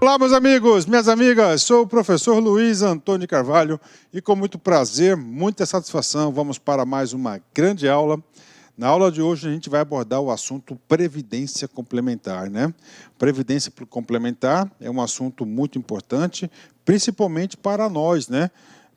Olá, meus amigos, minhas amigas, sou o professor Luiz Antônio Carvalho e com muito prazer, muita satisfação, vamos para mais uma grande aula. Na aula de hoje a gente vai abordar o assunto previdência complementar, né? Previdência complementar é um assunto muito importante, principalmente para nós, né?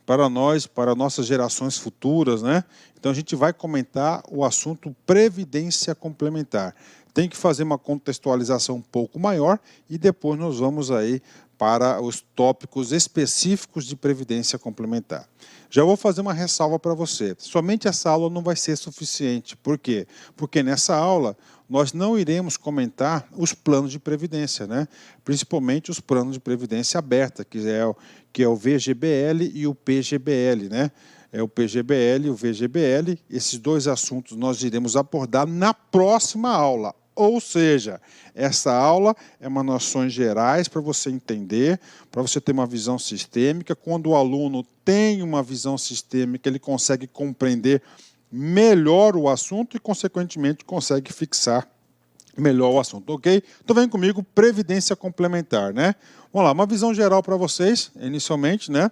Para nós, para nossas gerações futuras, né? Então a gente vai comentar o assunto previdência complementar. Tem que fazer uma contextualização um pouco maior e depois nós vamos aí para os tópicos específicos de previdência complementar. Já vou fazer uma ressalva para você. Somente essa aula não vai ser suficiente. Por quê? Porque nessa aula nós não iremos comentar os planos de previdência, né? Principalmente os planos de previdência aberta, que é o VGBL e o PGBL, né? É o PGBL e o VGBL. Esses dois assuntos nós iremos abordar na próxima aula. Ou seja, essa aula é uma noções gerais para você entender, para você ter uma visão sistêmica. Quando o aluno tem uma visão sistêmica, ele consegue compreender melhor o assunto e, consequentemente, consegue fixar melhor o assunto, ok? Então vem comigo, previdência complementar, né? Vamos lá, uma visão geral para vocês, inicialmente, né?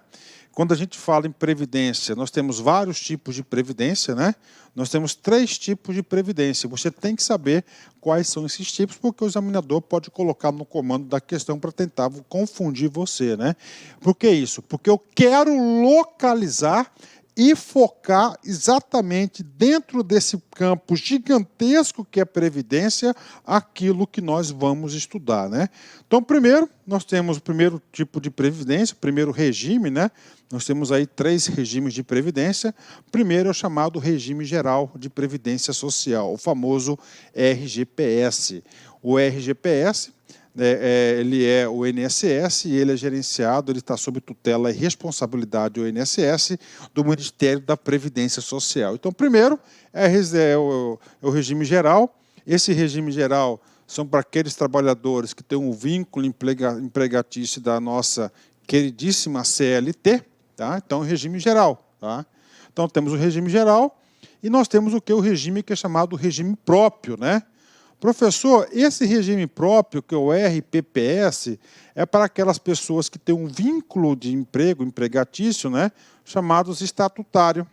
Quando a gente fala em previdência, nós temos vários tipos de previdência, né? Nós temos 3 tipos de previdência. Você tem que saber quais são esses tipos, porque o examinador pode colocar no comando da questão para tentar confundir você, né? Por que isso? Porque eu quero localizar e focar exatamente dentro desse campo gigantesco que é previdência, aquilo que nós vamos estudar, né? Então, primeiro, nós temos o primeiro tipo de previdência, o primeiro regime, né? Nós temos aí 3 regimes de previdência. Primeiro é o chamado regime geral de previdência social, o famoso RGPS. O RGPS ele é o INSS e ele é gerenciado, ele está sob tutela e responsabilidade do INSS, do Ministério da Previdência Social. Então, primeiro é o regime geral. Esse regime geral são para aqueles trabalhadores que têm um vínculo empregatício da nossa queridíssima CLT, tá? Então, regime geral. Tá? Então, temos o regime geral e nós temos o que? O regime que é chamado regime próprio, né? Professor, esse regime próprio, que é o RPPS, é para aquelas pessoas que têm um vínculo de emprego, empregatício, né, chamados estatutário.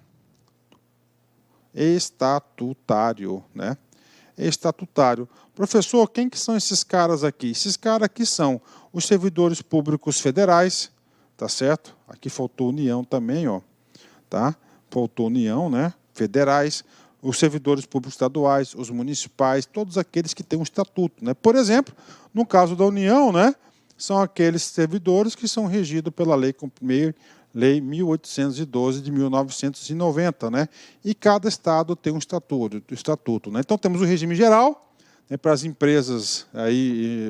Estatutário, né? Estatutário. Professor, quem que são esses caras aqui? Esses caras aqui são os servidores públicos federais, tá certo? Aqui faltou União também, ó, tá? Faltou União, né? Federais, os servidores públicos estaduais, os municipais, todos aqueles que têm um estatuto, né? Por exemplo, no caso da União, né, são aqueles servidores que são regidos pela Lei 1812 de 1990, né? E cada estado tem um estatuto, né? Então temos o regime geral, né, para as empresas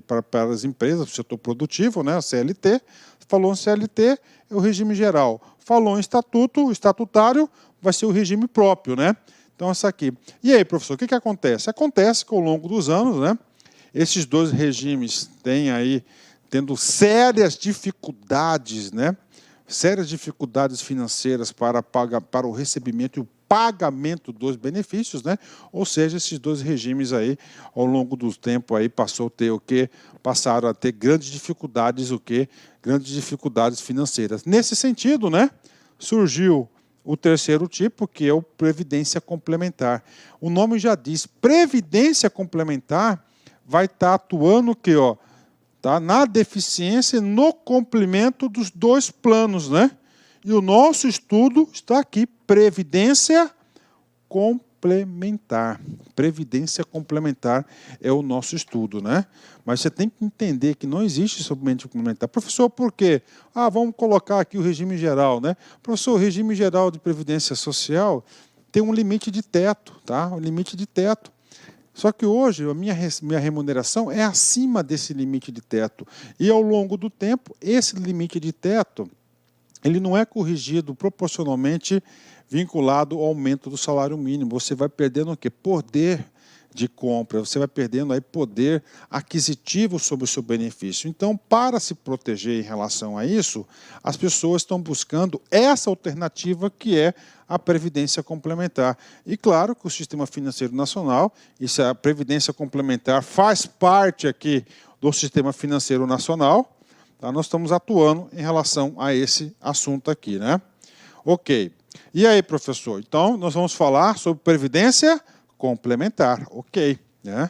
para as empresas do setor produtivo, né, a CLT. Falou em CLT, é o regime geral. Falou em estatuto, estatutário, vai ser o regime próprio, né? Então, essa aqui. E aí, professor, o que acontece? Acontece que, ao longo dos anos, né, esses dois regimes tendo sérias dificuldades, né, sérias dificuldades financeiras para o recebimento e o pagamento dos benefícios, né? Ou seja, esses dois regimes aí, ao longo do tempo, aí, passaram a ter grandes dificuldades, grandes dificuldades financeiras. Nesse sentido, né, surgiu o terceiro tipo, que é o previdência complementar. O nome já diz, previdência complementar vai estar atuando o quê? Ó, tá? Na deficiência, no complemento dos 2 planos, né? E o nosso estudo está aqui, previdência complementar. Previdência complementar é o nosso estudo, né? Mas você tem que entender que não existe somente complementar. Professor, por quê? Vamos colocar aqui o regime geral, né? Professor, o regime geral de previdência social tem um limite de teto, tá? Um limite de teto. Só que hoje a minha remuneração é acima desse limite de teto. E ao longo do tempo, esse limite de teto, ele não é corrigido proporcionalmente vinculado ao aumento do salário mínimo. Você vai perdendo o quê? Poder de compra, você vai perdendo aí poder aquisitivo sobre o seu benefício. Então, para se proteger em relação a isso, as pessoas estão buscando essa alternativa que é a previdência complementar. E claro que o Sistema Financeiro Nacional, a previdência complementar faz parte aqui do Sistema Financeiro Nacional, tá? Nós estamos atuando em relação a esse assunto aqui, né? Ok. E aí, professor? Então, nós vamos falar sobre previdência complementar. Ok, né?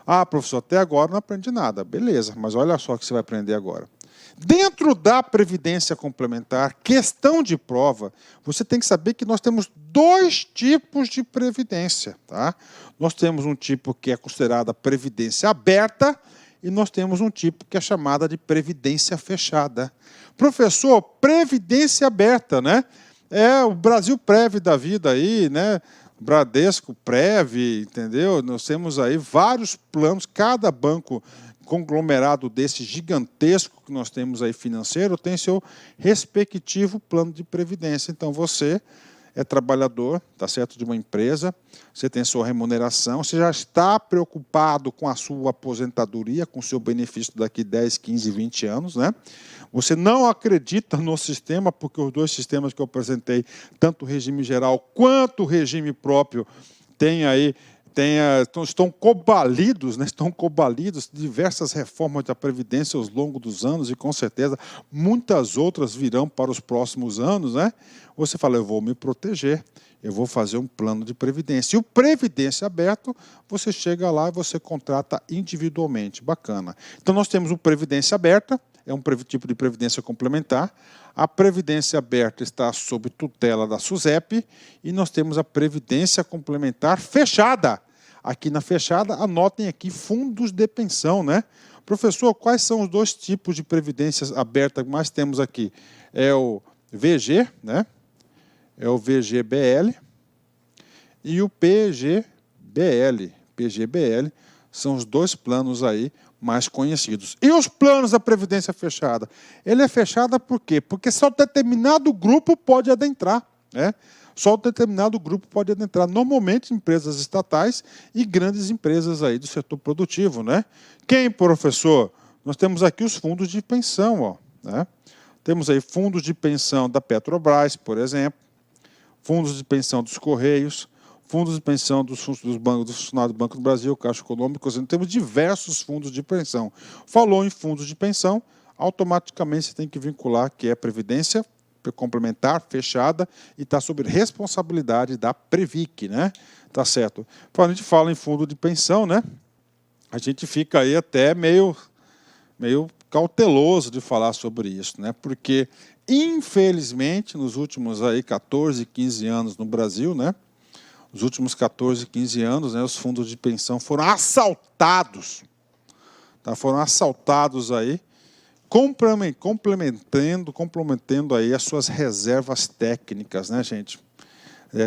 Ah, professor, até agora não aprendi nada. Beleza, mas olha só o que você vai aprender agora. Dentro da previdência complementar, questão de prova, você tem que saber que nós temos dois tipos de previdência, tá? Nós temos um tipo que é considerada previdência aberta e nós temos um tipo que é chamada de previdência fechada. Professor, previdência aberta, né? É o Brasil Prev da vida aí, né? Bradesco Prev, entendeu? Nós temos aí vários planos, cada banco conglomerado desse gigantesco que nós temos aí financeiro tem seu respectivo plano de previdência. Então você é trabalhador, tá certo, de uma empresa, você tem sua remuneração, você já está preocupado com a sua aposentadoria, com o seu benefício daqui 10, 15, 20 anos, né? Você não acredita no sistema, porque os dois sistemas que eu apresentei, tanto o regime geral quanto o regime próprio, estão cobalidos, né? Estão cobalidos diversas reformas da Previdência ao longo dos anos e, com certeza, muitas outras virão para os próximos anos, né? Você fala, eu vou me proteger, eu vou fazer um plano de previdência. E o Previdência Aberto, você chega lá e você contrata individualmente. Bacana. Então, nós temos o Previdência Aberta, é um tipo de previdência complementar. A Previdência Aberta está sob tutela da SUSEP e nós temos a Previdência Complementar Fechada. Aqui na fechada, anotem aqui fundos de pensão, né? Professor, quais são os dois tipos de previdências aberta que mais temos aqui? É o VG, né? É o VGBL e o PGBL. PGBL são os dois planos aí mais conhecidos. E os planos da Previdência Fechada? Ele é fechada por quê? Porque só determinado grupo pode adentrar, né? Só determinado grupo pode adentrar. Normalmente, empresas estatais e grandes empresas aí do setor produtivo, né? Quem, professor? Nós temos aqui os fundos de pensão, ó, né? Temos aí fundos de pensão da Petrobras, por exemplo, fundos de pensão dos Correios, fundos de pensão dos funcionários do Banco do Brasil, Caixa Econômica, temos diversos fundos de pensão. Falou em fundos de pensão, automaticamente você tem que vincular que é previdência complementar, fechada, e está sob responsabilidade da Previc, né? Tá certo. Quando a gente fala em fundo de pensão, né? A gente fica aí até meio cauteloso de falar sobre isso, né? Porque, infelizmente, nos últimos aí 14, 15 anos no Brasil, né? Os últimos 14, 15 anos, né, os fundos de pensão foram assaltados. Tá? Foram assaltados aí, complementando aí as suas reservas técnicas, né, gente?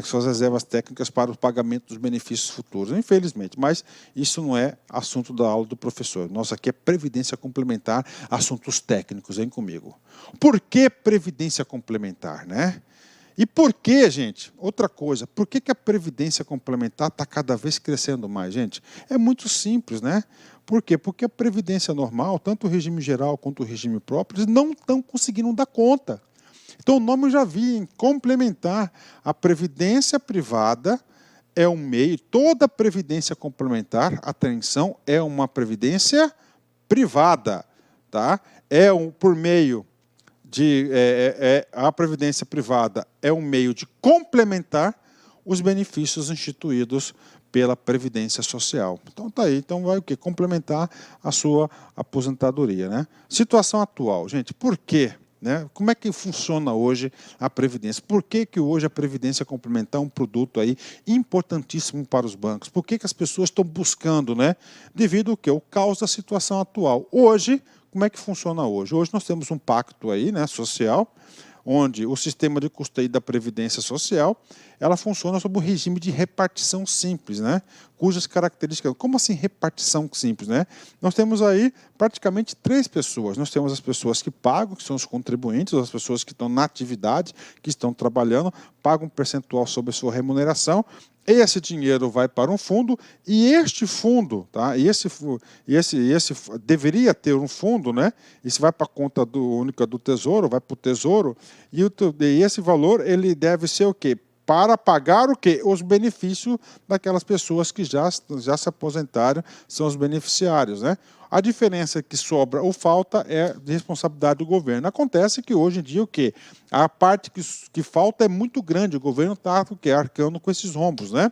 Suas reservas técnicas para o pagamento dos benefícios futuros, infelizmente. Mas isso não é assunto da aula do professor. Nossa, aqui é previdência complementar, assuntos técnicos, vem comigo. Por que previdência complementar, né? E por que, gente? Outra coisa, por que a previdência complementar está cada vez crescendo mais, gente? É muito simples, né? Por quê? Porque a previdência normal, tanto o regime geral quanto o regime próprio, eles não estão conseguindo dar conta. Então, o nome eu já vi, em complementar. A previdência privada é um meio, toda previdência complementar, atenção, é uma previdência privada, tá? Por meio de a previdência privada é um meio de complementar os benefícios instituídos pela Previdência Social. Então tá aí, então vai o quê? Complementar a sua aposentadoria, né? Situação atual, gente, por quê? Né? Como é que funciona hoje a Previdência? Por que hoje a Previdência Complementar é um produto aí importantíssimo para os bancos? Por que as pessoas estão buscando, né? Devido ao quê? O caos da situação atual. Hoje, como é que funciona hoje? Hoje nós temos um pacto aí, né, social, onde o sistema de custeio da Previdência Social, ela funciona sob um regime de repartição simples, né? Cujas características... Como assim repartição simples, né? Nós temos aí praticamente três pessoas. Nós temos as pessoas que pagam, que são os contribuintes, as pessoas que estão na atividade, que estão trabalhando, pagam um percentual sobre a sua remuneração. Esse dinheiro vai para um fundo e este fundo, tá? Esse deveria ter um fundo, né? Isso vai para a conta única do Tesouro, vai para o Tesouro e esse valor ele deve ser o quê? Para pagar o quê? Os benefícios daquelas pessoas que já se aposentaram, são os beneficiários, né? A diferença que sobra ou falta é de responsabilidade do governo. Acontece que hoje em dia o quê? A parte que falta é muito grande, o governo está arcando com esses rombos, né?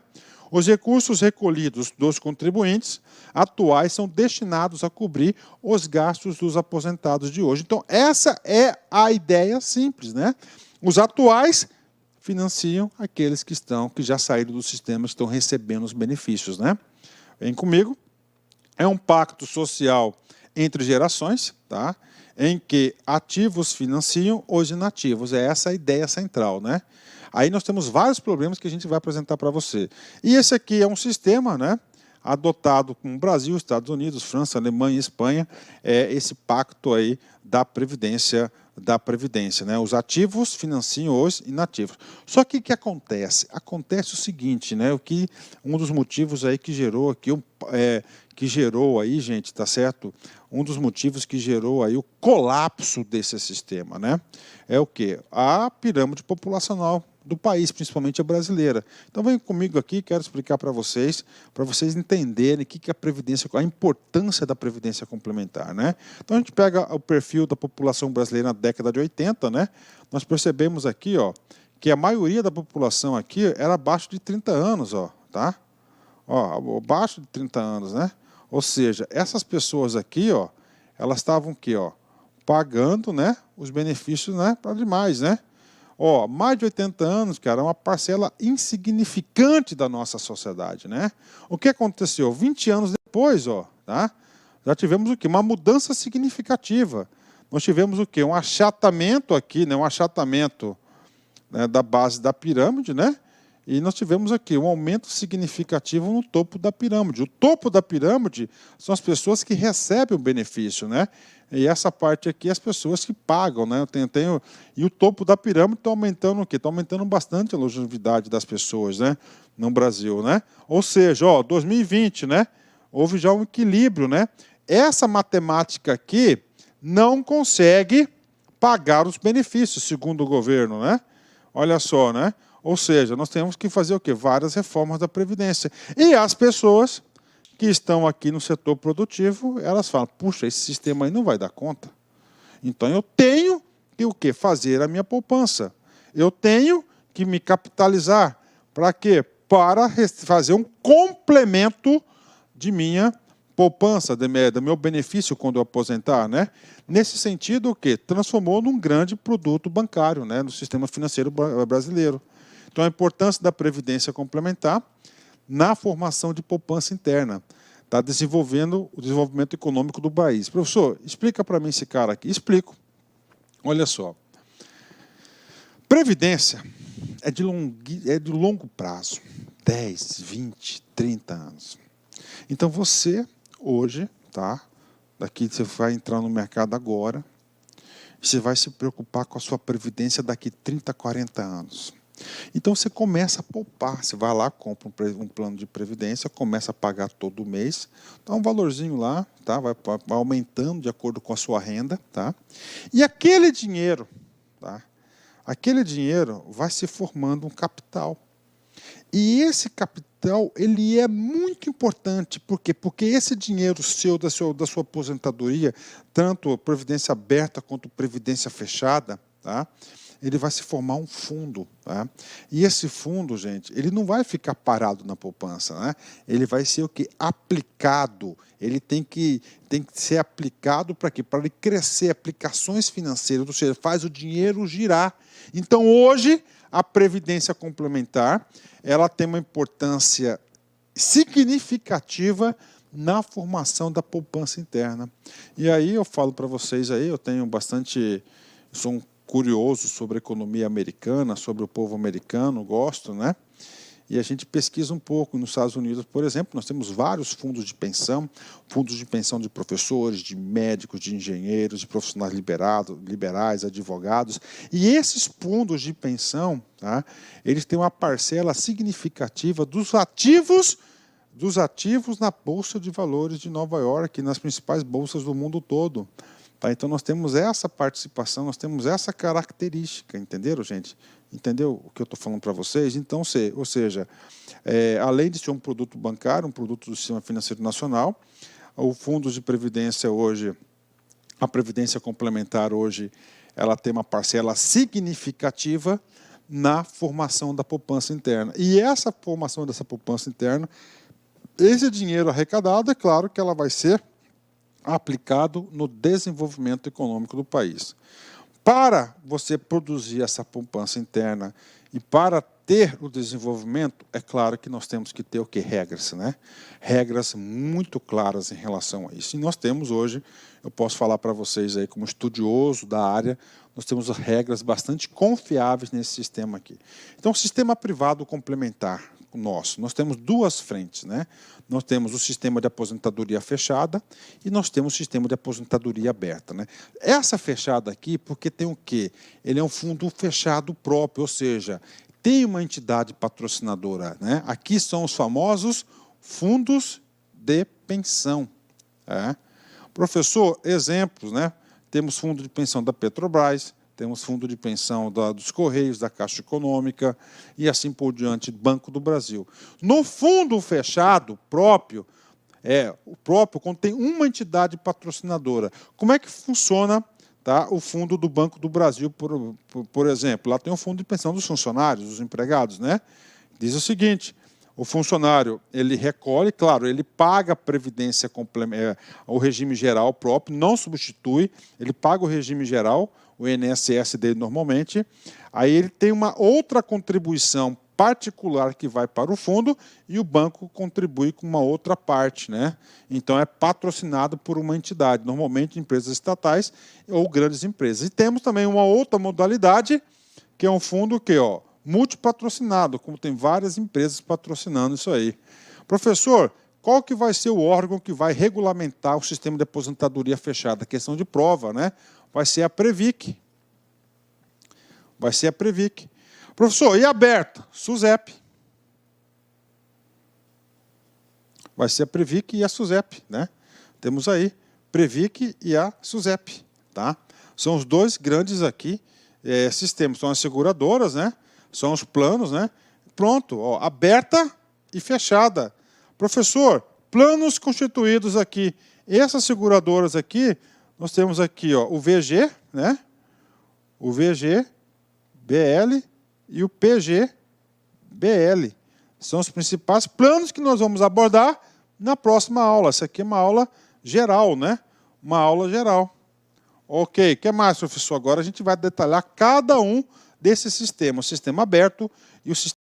Os recursos recolhidos dos contribuintes atuais são destinados a cobrir os gastos dos aposentados de hoje. Então, essa é a ideia simples, né? Os atuais financiam aqueles que já saíram do sistema, estão recebendo os benefícios, né? Vem comigo. É um pacto social entre gerações, tá? Em que ativos financiam os inativos. É essa a ideia central, né? Aí nós temos vários problemas que a gente vai apresentar para você. E esse aqui é um sistema, né, adotado com o Brasil, Estados Unidos, França, Alemanha e Espanha, esse pacto aí da Previdência, né? Os ativos financiam os inativos. Só que o que acontece? Acontece o seguinte, né? Um dos motivos aí que gerou aqui, gente, tá certo? Um dos motivos que gerou aí o colapso desse sistema, né? É o quê? A pirâmide populacional do país, principalmente a brasileira. Então vem comigo aqui, quero explicar para vocês entenderem a previdência, a importância da previdência complementar, né? Então a gente pega o perfil da população brasileira na década de 80, né? Nós percebemos aqui, ó, que a maioria da população aqui era abaixo de 30 anos, ó, tá? Ó, abaixo de 30 anos, né? Ou seja, essas pessoas aqui, ó, elas estavam aqui, ó, pagando, né, os benefícios, né, para demais, né? Ó, mais de 80 anos, cara, é uma parcela insignificante da nossa sociedade, né? O que aconteceu? 20 anos depois, ó, tá? Já tivemos o quê? Uma mudança significativa. Nós tivemos o quê? Um achatamento aqui, né? Um achatamento, né, da base da pirâmide, né? E nós tivemos aqui um aumento significativo no topo da pirâmide. O topo da pirâmide são as pessoas que recebem o benefício, né? E essa parte aqui, as pessoas que pagam, né? E o topo da pirâmide está aumentando o quê? Está aumentando bastante a longevidade das pessoas, né? No Brasil, né? Ou seja, ó, 2020, né? Houve já um equilíbrio, né? Essa matemática aqui não consegue pagar os benefícios, segundo o governo, né? Olha só, né? Ou seja, nós temos que fazer o quê? Várias reformas da Previdência. E as pessoas que estão aqui no setor produtivo, elas falam, puxa, esse sistema aí não vai dar conta. Então eu tenho que o quê? Fazer a minha poupança. Eu tenho que me capitalizar. Para quê? Para fazer um complemento de minha poupança, do meu benefício quando eu aposentar, né? Nesse sentido, o quê? Transformou num grande produto bancário, né, no sistema financeiro brasileiro. Então, a importância da previdência complementar na formação de poupança interna. Está desenvolvendo o desenvolvimento econômico do país. Professor, explica para mim esse cara aqui. Explico. Olha só. Previdência é de longo prazo. 10, 20, 30 anos. Então, você, hoje, tá? Daqui você vai entrar no mercado agora, você vai se preocupar com a sua previdência daqui 30, 40 anos. Então você começa a poupar, você vai lá, compra um plano de previdência, começa a pagar todo mês, dá um valorzinho lá, tá? Vai aumentando de acordo com a sua renda, tá? E aquele dinheiro, tá? Aquele dinheiro vai se formando um capital. E esse capital, ele é muito importante. Por quê? Porque esse dinheiro seu, da sua aposentadoria, tanto previdência aberta quanto previdência fechada, tá? Ele vai se formar um fundo. Tá? E esse fundo, gente, ele não vai ficar parado na poupança. Né? Ele vai ser o quê? Aplicado. Ele tem que ser aplicado para quê? Para ele crescer, aplicações financeiras, ou seja, faz o dinheiro girar. Então, hoje, a previdência complementar, ela tem uma importância significativa na formação da poupança interna. E aí eu falo para vocês aí, eu sou um curioso sobre a economia americana, sobre o povo americano, gosto, né? E a gente pesquisa um pouco. Nos Estados Unidos, por exemplo, nós temos vários fundos de pensão de professores, de médicos, de engenheiros, de profissionais liberais, advogados. E esses fundos de pensão, tá? Eles têm uma parcela significativa dos ativos na Bolsa de Valores de Nova York, nas principais bolsas do mundo todo. Tá? Então, nós temos essa participação, nós temos essa característica, entenderam, gente? Entendeu o que eu estou falando para vocês? Então, ou seja, além de ser um produto bancário, um produto do sistema financeiro nacional, O fundo de previdência hoje, a previdência complementar hoje, ela tem uma parcela significativa na formação da poupança interna. E essa formação dessa poupança interna, esse dinheiro arrecadado, é claro que ela vai ser aplicado no desenvolvimento econômico do país. Para você produzir essa poupança interna e para ter o desenvolvimento, é claro que nós temos que ter o quê? Regras, né? Regras muito claras em relação a isso. E nós temos hoje, eu posso falar para vocês aí como estudioso da área, nós temos regras bastante confiáveis nesse sistema aqui. Então, o sistema privado complementar nosso, nós temos duas frentes, né? Nós temos o sistema de aposentadoria fechada e nós temos o sistema de aposentadoria aberta, né? Essa fechada aqui, porque tem o quê? Ele é um fundo fechado próprio, ou seja, tem uma entidade patrocinadora, né? Aqui são os famosos fundos de pensão. Professor, exemplos, né? Temos fundo de pensão da Petrobras, temos fundo de pensão dos Correios, da Caixa Econômica e assim por diante, Banco do Brasil. No fundo fechado próprio, contém uma entidade patrocinadora. Como é que funciona, tá, o fundo do Banco do Brasil, por exemplo? Lá tem o fundo de pensão dos funcionários, dos empregados, né? Diz o seguinte: o funcionário, ele recolhe, claro, ele paga a previdência complementar, o regime geral próprio, não substitui, ele paga o regime geral, o INSS dele normalmente, aí ele tem uma outra contribuição particular que vai para o fundo e o banco contribui com uma outra parte, né? Então é patrocinado por uma entidade, normalmente empresas estatais ou grandes empresas. E temos também uma outra modalidade, que é um fundo que, multipatrocinado, como tem várias empresas patrocinando isso aí. Professor, qual que vai ser o órgão que vai regulamentar o sistema de aposentadoria fechada? Questão de prova, né? Vai ser a Previc. Vai ser a Previc. Professor, e aberta? SUSEP. Vai ser a Previc e a SUSEP, né? Temos aí Previc e a SUSEP, tá? São os dois grandes aqui sistemas. São as seguradoras, né? São os planos, né? Pronto, aberta e fechada. Professor, planos constituídos aqui. Essas seguradoras aqui, nós temos aqui o VG, né? O VG, BL e o PG, BL. São os principais planos que nós vamos abordar na próxima aula. Essa aqui é uma aula geral, né? Uma aula geral. Ok, o que mais, professor? Agora a gente vai detalhar cada um desses sistemas. O sistema aberto e o sistema